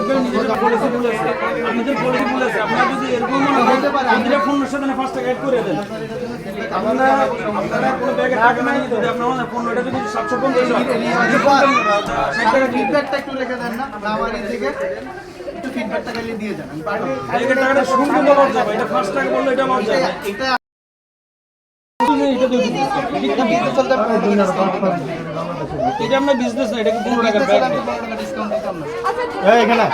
সরকার নিজের পলিসি বলেছে, আপনাদের পলিসি বলেছে, আপনারা যদি এরকম মনে করেন ফোনের সাথে 5 টাকা অ্যাড করে দেন, আপনারা কোনো ব্যাগে টাকা নাই, যদি আপনার মনে ফোন ওটা যদি 750 ফিডব্যাকটা একটু রেখে দেন না আমাদের থেকে একটু ফিডব্যাকটা খালি দিয়ে যান এই টাকাটা শুনতে বলা যাবে, এটা 5 টাকা বললে এটা মানতে হবে। এটা এটা আমরা বিজনেস না, এটা কি 15 টাকার ব্যাগ ডিসকাউন্ট দিতাম না এখানে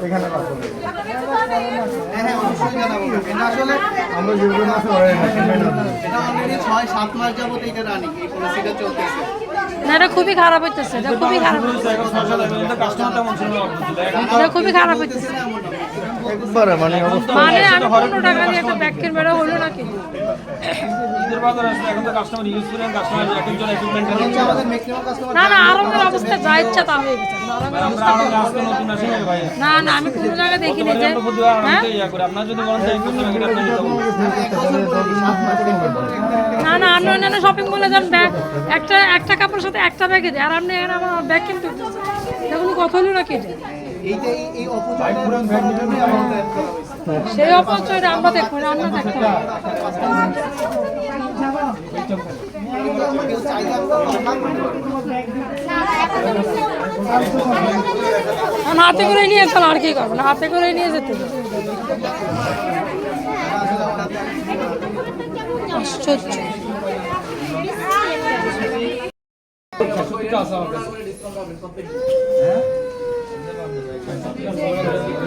এখানে হ্যাঁ অবশ্যই জানাবো এটা আসলে আমরা যেগুলো না এটা অলরেডি 6-7 মাস যাবত এটা রানিং এই পলিসিটা চলতেছে না এটা খুবই খারাপ হইতেছে, এটা খুবই খারাপ হইতেছে, কাস্টমারটা মন ছিল এটা খুবই খারাপ হইতেছে। একবারে মানে মানে আমি 15 টাকা দিয়ে একটা ব্যাগ কিনবে এটা হলো নাকি? ঈদের বাজার আসলে এখন তো কাস্টমার ইউজ করেন, কাস্টমার একজন ইকুইপমেন্ট আমাদের ম্যাক্সিমাম কাস্টমার না না আরবের অবস্থা যা ইচ্ছা তা হয়ে গেছে। আমরা আজকে নতুন আসি না ভাই, না না আমি কোনো জায়গায় দেখিনি যে হ্যাঁ আপনার যদি বলেন তাই করতে হবে, এটা নিতে হবে। না না আপনি অন্যান্য শপিং মলে যান ব্যাগ একটা কাপড়ের সাথে একটা ব্যাগে দেয়, আর আপনি এখানে আমার ব্যাগ কিনতে হইতেছে, এটা কোনো কথা হলো নাকি? এটা এই অপচয়টা আমাদের সেই অপচয়টা আমরা দেখবো না, আমরা দেখবো না। হাতে করে নিয়ে চলো, আর কি করবো না, হাতে করে নিয়ে যেতে হবে। আশ্চর্য।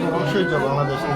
অবশ্যই তো বাংলাদেশে